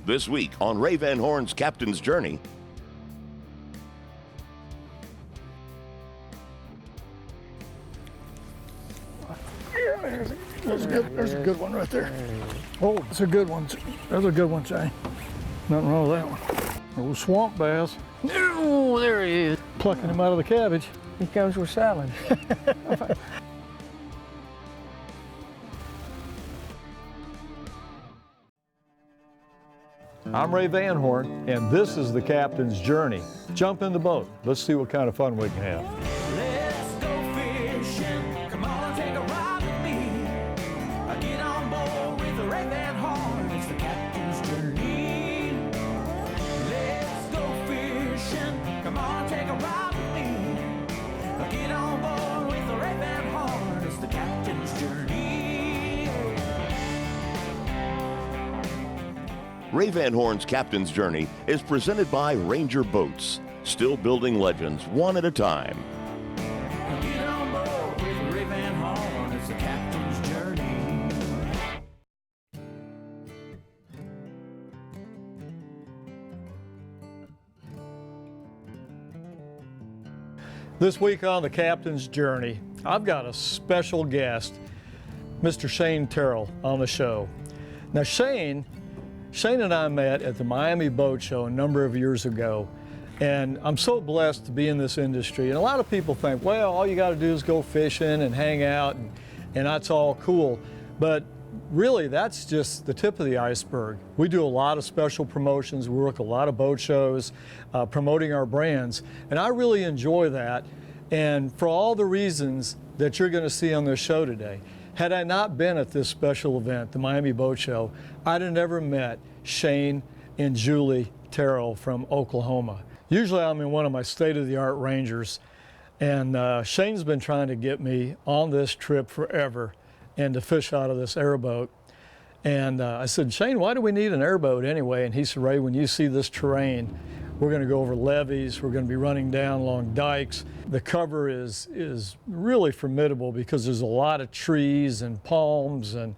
This week on Ray Van Horn's Captain's Journey. Yeah, there's a good one right there. Oh, that's a good one. That's a good one, Shane. Nothing wrong with that one. Old swamp bass. Oh, there he is. Plucking him out of the cabbage. He comes with salad. I'm Ray Van Horn, and this is the Captain's Journey. Jump in the boat. Let's see what kind of fun we can have. Let's go fishing. Come on, take a ride with me. Get on board with the Ray Van Horn. It's the Captain's Journey. Let's go fishing. Come on, take a ride with me. Get on board with the Ray Van Horn. It's the Captain's Journey. Ray Van Horn's Captain's Journey is presented by Ranger Boats, still building legends one at a time. Get on board with the Ray Van Horn. It's the Captain's Journey. This week on the Captain's Journey, I've got a special guest, Mr. Shane Terrel, on the show. Now, Shane and I met at the Miami Boat Show a number of years ago, and I'm so blessed to be in this industry. And a lot of people think, well, all you got to do is go fishing and hang out, and that's all cool. But really, that's just the tip of the iceberg. We do a lot of special promotions. We work a lot of boat shows, promoting our brands, and I really enjoy that. And for all the reasons that you're going to see on this show today, had I not been at this special event, the Miami Boat Show, I'd have never met Shane and Julie Terrell from Oklahoma. Usually I'm in one of my state-of-the-art Rangers, and Shane's been trying to get me on this trip forever and to fish out of this airboat. And I said, Shane, why do we need an airboat anyway? And he said, Ray, when you see this terrain, we're going to go over levees, we're going to be running down along dikes. The cover is really formidable because there's a lot of trees and palms, and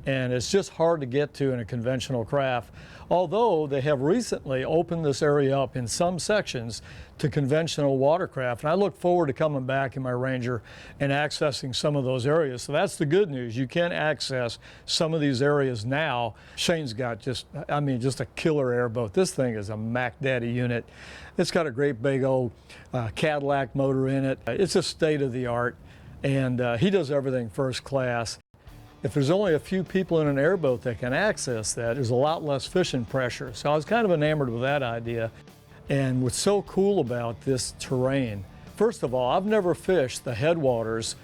it's just hard to get to in a conventional craft. Although they have recently opened this area up in some sections to conventional watercraft, and I look forward to coming back in my Ranger and accessing some of those areas. So that's the good news. You can access some of these areas now. Shane's got just a killer airboat. This thing is a Mac Daddy unit. It's got a great big old Cadillac motor in it. It's a state of the art, and he does everything first class. If there's only a few people in an airboat that can access that, there's a lot less fishing pressure. So I was kind of enamored with that idea. And what's so cool about this terrain, first of all, I've never fished the headwaters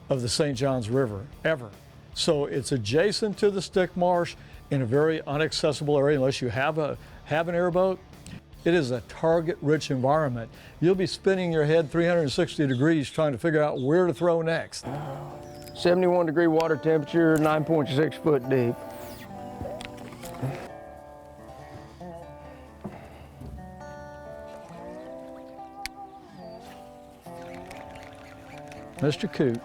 of the St. Johns River, ever. So it's adjacent to the stick marsh in a very inaccessible area unless you have an airboat. It is a target-rich environment. You'll be spinning your head 360 degrees trying to figure out where to throw next. 71-degree water temperature, 9.6 foot deep. Mr. Coot.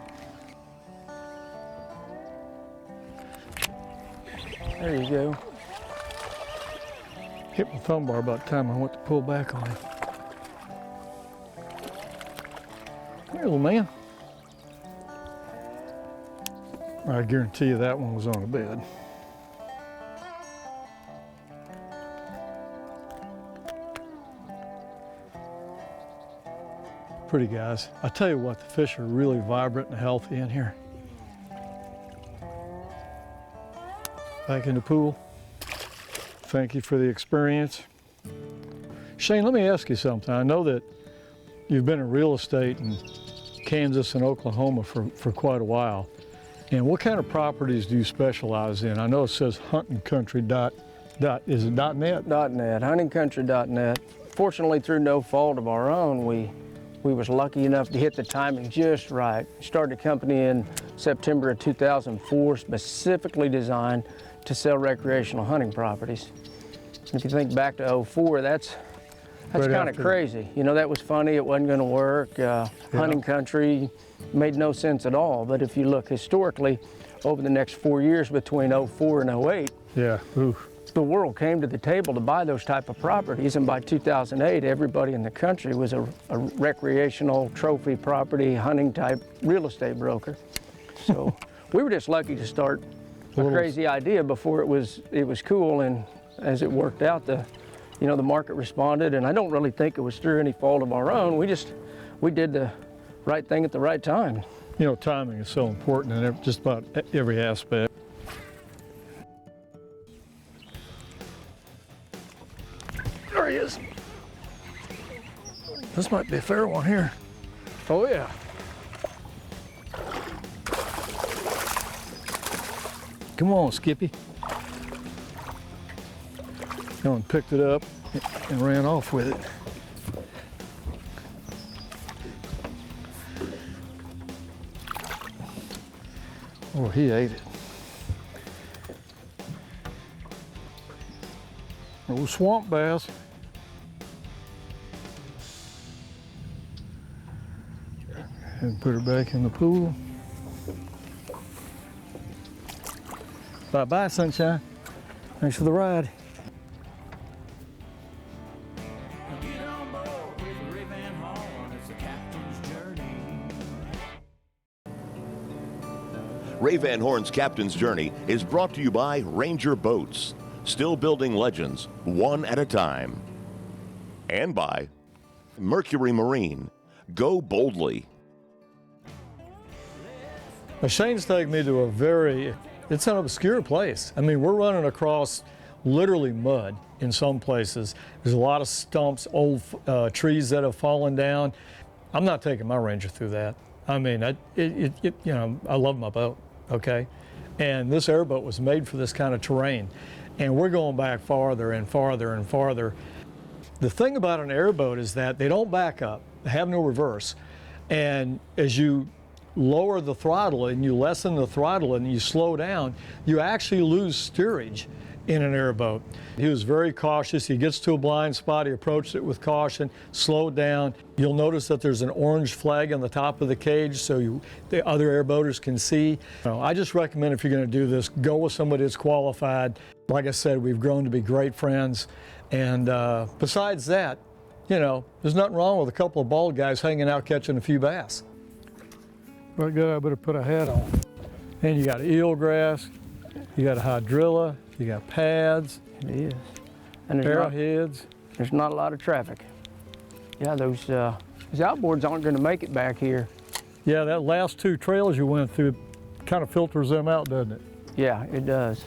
There you go. Hit my thumb bar about the time I went to pull back on him. Come here, little man. I guarantee you that one was on a bed. Pretty guys. I tell you what, the fish are really vibrant and healthy in here. Back in the pool. Thank you for the experience. Shane, let me ask you something. I know that you've been in real estate in Kansas and Oklahoma for quite a while. And what kind of properties do you specialize in? I know it says huntingcountry.net. Is it .net? .net, huntingcountry.net. Fortunately, through no fault of our own, we was lucky enough to hit the timing just right. Started a company in September of 2004, specifically designed to sell recreational hunting properties. If you think back to 04, that's kind of crazy. You know, that was funny, it wasn't gonna work. Hunting country made no sense at all. But if you look historically, over the next 4 years between 04 and 08, yeah. Oof. the world came to the table to buy those type of properties, and by 2008, everybody in the country was a recreational trophy property hunting type real estate broker. So we were just lucky to start a crazy idea before it was cool, and as it worked out, the market responded, and I don't really think it was through any fault of our own. We did the right thing at the right time. You know, timing is so important in just about every aspect. There he is. This might be a fair one here. Oh yeah. Come on, Skippy. Going and picked it up and ran off with it. Oh, he ate it. Old swamp bass. And put her back in the pool. Bye-bye, sunshine. Thanks for the ride. Get on board with Ray Van Horn, it's the captain's journey. Ray Van Horn's Captain's Journey is brought to you by Ranger Boats, still building legends one at a time. And by Mercury Marine, go boldly. Now, Shane's taking me to it's an obscure place. I mean, we're running across literally mud in some places. There's a lot of stumps, old trees that have fallen down. I'm not taking my Ranger through that. I mean, I love my boat, okay? And this airboat was made for this kind of terrain. And we're going back farther and farther and farther. The thing about an airboat is that they don't back up, they have no reverse. And as you lower the throttle and you lessen the throttle and you slow down, you actually lose steerage in an airboat. He was very cautious. He gets to a blind spot, he approached it with caution, slowed down. You'll notice that there's an orange flag on the top of the cage so the other airboaters can see. I just recommend, if you're going to do this, go with somebody that's qualified. Like I said, we've grown to be great friends. And besides that, there's nothing wrong with a couple of bald guys hanging out catching a few bass. But good, I better put a hat on. And you got eelgrass, you got a hydrilla, you got pads. It is. And Arrowheads. There's not a lot of traffic. Yeah, those outboards aren't going to make it back here. Yeah, that last two trails you went through kind of filters them out, doesn't it? Yeah, it does.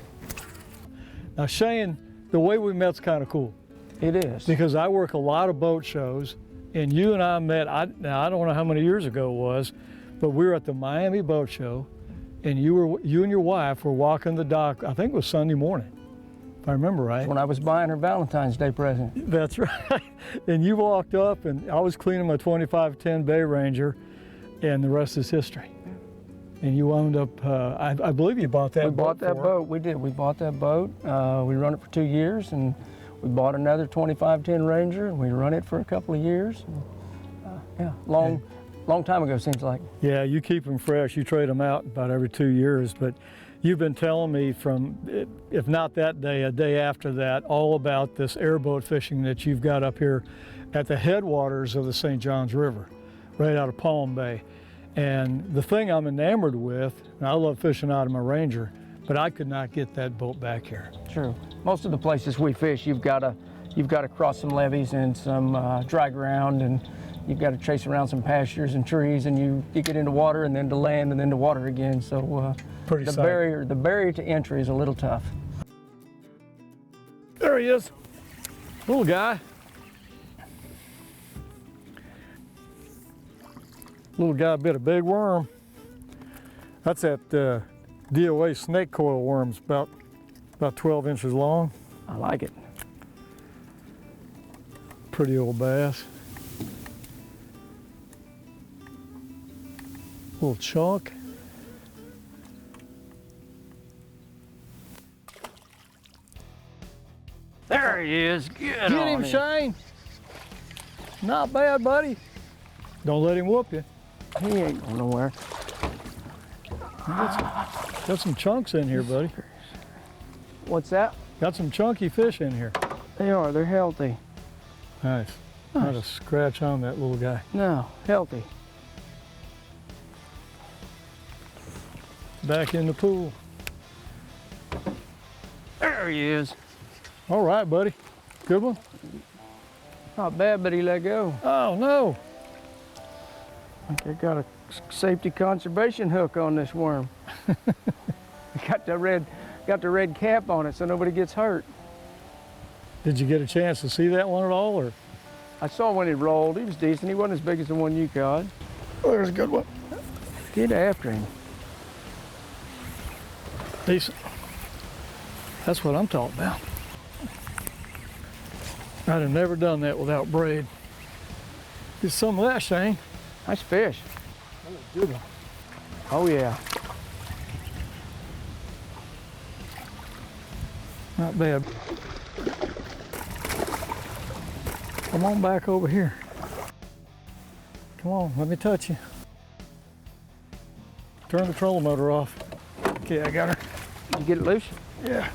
Now, Shane, the way we met's kind of cool. It is. Because I work a lot of boat shows, and you and I met, now I don't know how many years ago it was, but we were at the Miami Boat Show, and you and your wife were walking the dock, I think it was Sunday morning, if I remember right. That's when I was buying her Valentine's Day present. That's right. And you walked up, and I was cleaning my 2510 Bay Ranger, and the rest is history. And you wound up, I believe you bought that boat. We bought that boat, we did. We bought that boat. We run it for 2 years, and we bought another 2510 Ranger, and we run it for a couple of years. Yeah, long time ago, seems like. Yeah, you keep them fresh. You trade them out about every 2 years, but you've been telling me from, if not that day, a day after that, all about this airboat fishing that you've got up here at the headwaters of the St. Johns River, right out of Palm Bay. And the thing I'm enamored with, and I love fishing out of my Ranger, but I could not get that boat back here. True. Most of the places we fish, you've got to cross some levees and some dry ground, and you've got to chase around some pastures and trees, and you get into water and then to land and then to water again. So the barrier to entry is a little tough. There he is, little guy. Little guy bit a big worm. That's that DOA snake coil worms, about 12 inches long. I like it. Pretty old bass. Little chunk. There he is. Get him, Shane. Not bad, buddy. Don't let him whoop you. He ain't going nowhere. Got some chunks in here, buddy. What's that? Got some chunky fish in here. They are, they're healthy. Nice. Not a scratch on that little guy. No, healthy. Back in the pool. There he is. All right, buddy. Good one? Not bad, but he let go. Oh, no. I think I got a safety conservation hook on this worm. got the red cap on it so nobody gets hurt. Did you get a chance to see that one at all, or? I saw when he rolled. He was decent. He wasn't as big as the one you caught. Oh, there's a good one. Get after him. Decent. That's what I'm talking about. I'd have never done that without braid. Get some of that, Shane. Nice fish. Good one. Oh, yeah. Not bad. Come on back over here. Come on, let me touch you. Turn the trolling motor off. Okay, I got her. Did you get it loose? Yeah.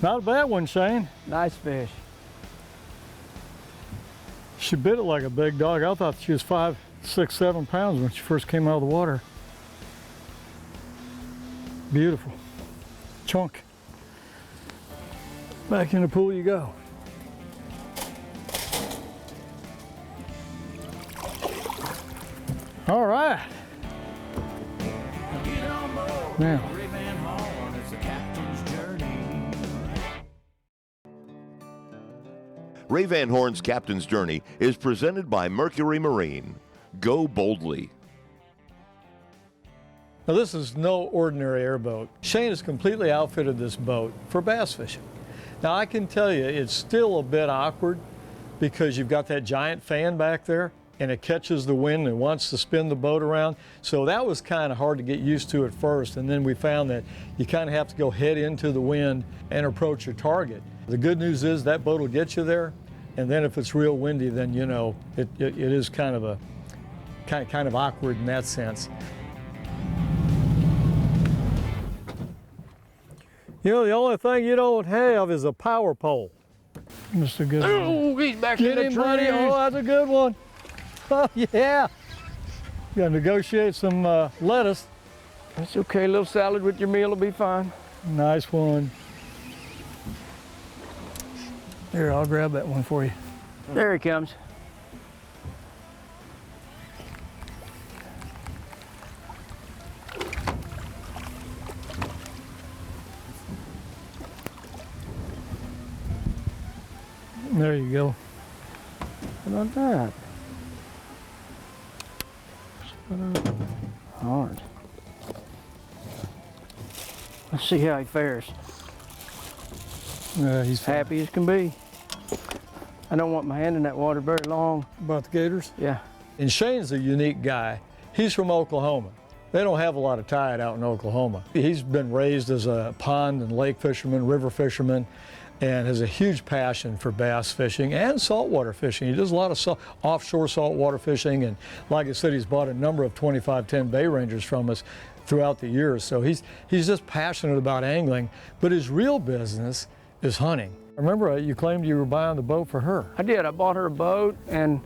Not a bad one, Shane. Nice fish. She bit it like a big dog. I thought she was 5, 6, 7 pounds when she first came out of the water. Beautiful. Chunk. Back in the pool you go. All right. Get on board. Now, Ray Van Horn, it's the captain's journey. Ray Van Horn's Captain's Journey is presented by Mercury Marine. Go boldly. now this is no ordinary airboat. Shane has completely outfitted this boat for bass fishing. Now I can tell you it's still a bit awkward because you've got that giant fan back there and it catches the wind and wants to spin the boat around. So that was kind of hard to get used to at first, and then we found that you kind of have to go head into the wind and approach your target. The good news is that boat will get you there, and then if it's real windy, then you know it is kind of awkward in that sense. You know, the only thing you don't have is a PowerPole. Mr. Good. Oh, he's back in Get the him, tree. buddy. Oh, that's a good one. Oh, yeah. You gotta negotiate some lettuce. It's okay, a little salad with your meal will be fine. Nice one. Here, I'll grab that one for you. There he comes. There you go. How about that? Hard. Let's see how he fares. He's Happy as can be. I don't want my hand in that water very long. about the gators. Yeah. And Shane's a unique guy. He's from Oklahoma. They don't have a lot of tide out in Oklahoma. He's been raised as a pond and lake fisherman, river fisherman, and has a huge passion for bass fishing and saltwater fishing. He does a lot of offshore saltwater fishing, and like I said, he's bought a number of 25-10 Bay Rangers from us throughout the years. So he's just passionate about angling, but his real business is hunting. I remember you claimed you were buying the boat for her. I did. I bought her a boat, and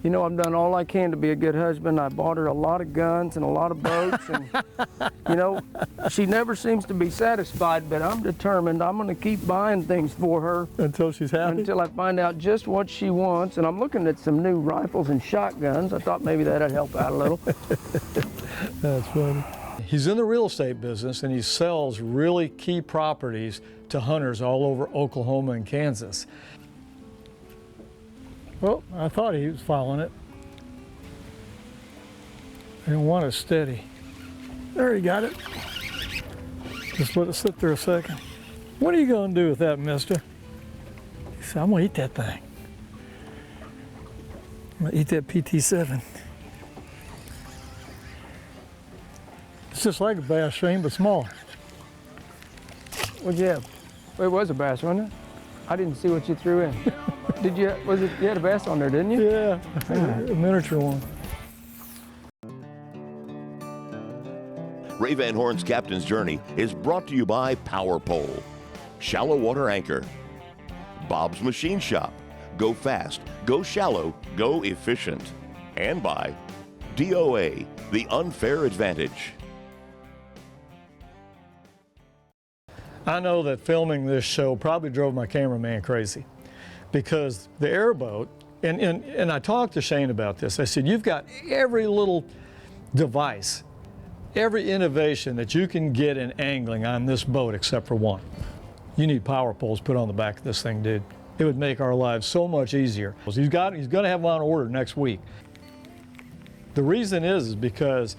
you know, I've done all I can to be a good husband. I bought her a lot of guns and a lot of boats, and you know, she never seems to be satisfied, but I'm determined. I'm gonna keep buying things for her Until she's happy? until I find out just what she wants. And I'm looking at some new rifles and shotguns. I thought maybe that'd help out a little. That's funny. He's in the real estate business, and he sells really key properties to hunters all over Oklahoma and Kansas. Well, I thought he was following it. I didn't want it steady. There, he got it. Just let it sit there a second. What are you going to do with that, mister? He said, I'm going to eat that thing. I'm going to eat that PT7. It's just like a bass, Shane, but smaller. What'd you have? Well, it was a bass, wasn't it? I didn't see what you threw in. Did you? Was it? You had a bass on there, didn't you? Yeah, a miniature one. Ray Van Horn's Captain's Journey is brought to you by PowerPole, Shallow Water Anchor, Bob's Machine Shop, go fast, go shallow, go efficient, and by DOA, the unfair advantage. I know that filming this show probably drove my cameraman crazy because the Airboat, and I talked to Shane about this. I said, you've got every little device, every innovation that you can get in angling on this boat except for one. You need power poles put on the back of this thing, dude. It would make our lives so much easier. He's going to have them on order next week. The reason is because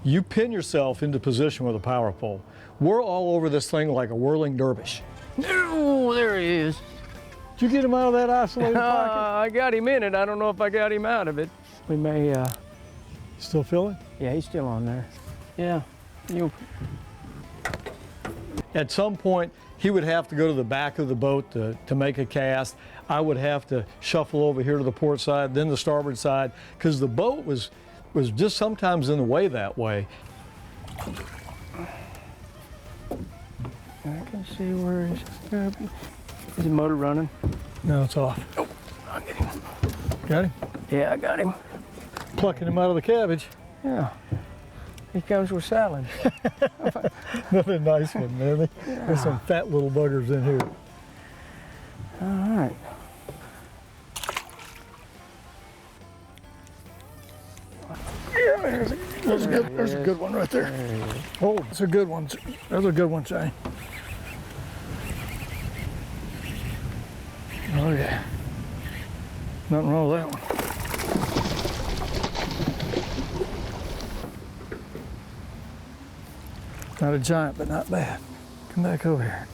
you pin yourself into position with a power pole. We're all over this thing like a whirling dervish. Oh, there he is. Did you get him out of that isolated pocket? I got him in it. I don't know if I got him out of it. We may, Still feeling? yeah, he's still on there. Yeah. At some point, he would have to go to the back of the boat to make a cast. I would have to shuffle over here to the port side, then the starboard side, because the boat was just sometimes in the way that way. I can see where he's. Is the motor running? No, it's off. Oh, I'll get him. got him? Yeah, I got him. Plucking him out of the cabbage. Yeah. He comes with salad. Nothing nice one, man. There's some fat little buggers in here. All right. Yeah, there's a good one right there. Oh, it's a good one. That's a good one, Shane. Oh yeah. Nothing wrong with that one. Not a giant, but not bad. Come back over here.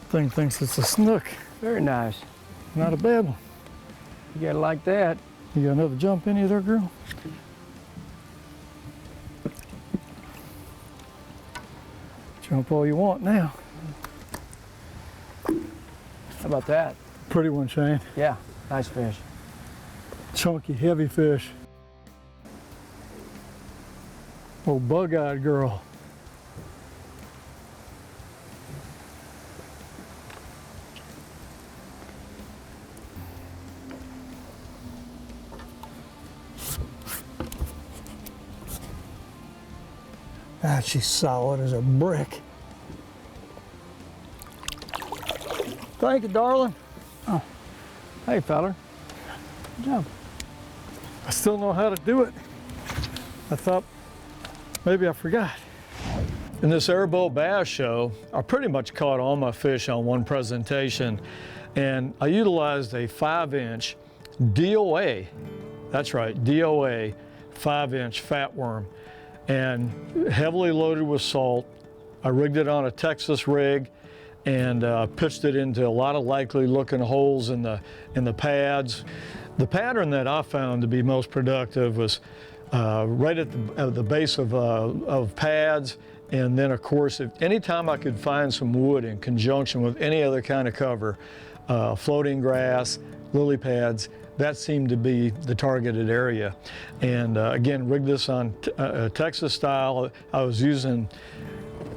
Thing thinks it's a snook. Very nice. Not a bad one. You gotta like that. You got another jump in you there, girl? Jump all you want now. How about that? Pretty one, Shane. Yeah, nice fish. Chunky, heavy fish. Oh, bug-eyed girl. Ah, she's solid as a brick. Thank you, darling. Oh, hey, feller. Good job. I still know how to do it. I thought maybe I forgot. In this Airboat Bass Show, I pretty much caught all my fish on one presentation, and I utilized a 5-inch DOA, that's right, DOA 5-inch fat worm, and heavily loaded with salt. I rigged it on a Texas rig and pitched it into a lot of likely looking holes in the pads. The pattern that I found to be most productive was right at the base of pads, and then of course, anytime I could find some wood in conjunction with any other kind of cover, floating grass, lily pads, that seemed to be the targeted area. And again, rigged this on Texas style. I was using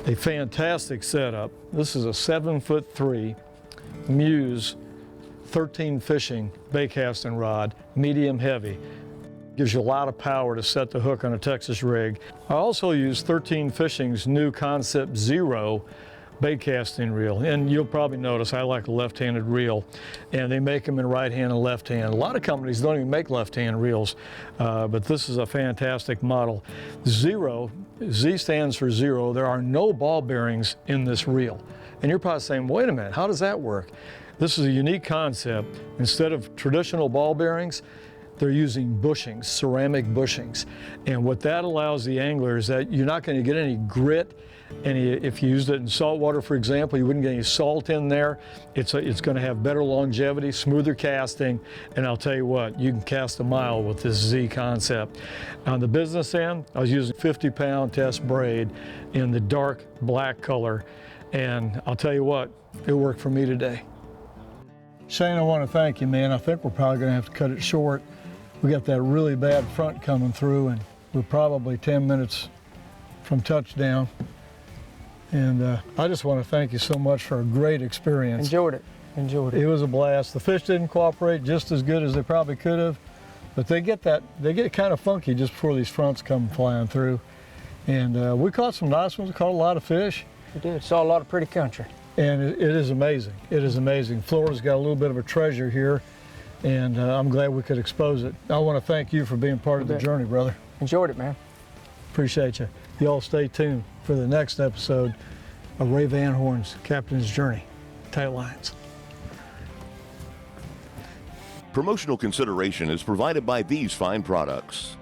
a fantastic setup. This is a 7'3" Muse 13 fishing bait casting rod, medium heavy. Gives you a lot of power to set the hook on a Texas rig. I also use 13 Fishing's new Concept Zero bait casting reel, and you'll probably notice I like a left-handed reel, and they make them in right hand and left hand. A lot of companies don't even make left-hand reels, but this is a fantastic model. Zero, Z stands for zero. There are no ball bearings in this reel, and you're probably saying, wait a minute, how does that work? This is a unique concept. Instead of traditional ball bearings, they're using bushings, ceramic bushings, and what that allows the angler is that you're not going to get any grit And if you used it in salt water, for example, you wouldn't get any salt in there. It's going to have better longevity, smoother casting, and I'll tell you what, you can cast a mile with this Z concept. On the business end, I was using 50-pound test braid in the dark black color, and I'll tell you what, it worked for me today. Shane, I want to thank you, man. I think we're probably going to have to cut it short. We got that really bad front coming through, and we're probably 10 minutes from touchdown. And I just want to thank you so much for a great experience. Enjoyed it. It was a blast. The fish didn't cooperate just as good as they probably could have, but they get kind of funky just before these fronts come flying through. And we caught some nice ones. We caught a lot of fish. We did. Saw a lot of pretty country. And it is amazing. It is amazing. Florida's got a little bit of a treasure here, and I'm glad we could expose it. I want to thank you for being part of the journey, brother. Enjoyed it, man. Appreciate you. Y'all stay tuned for the next episode of Ray Van Horn's Captain's Journey, Tight Lines. Promotional consideration is provided by these fine products.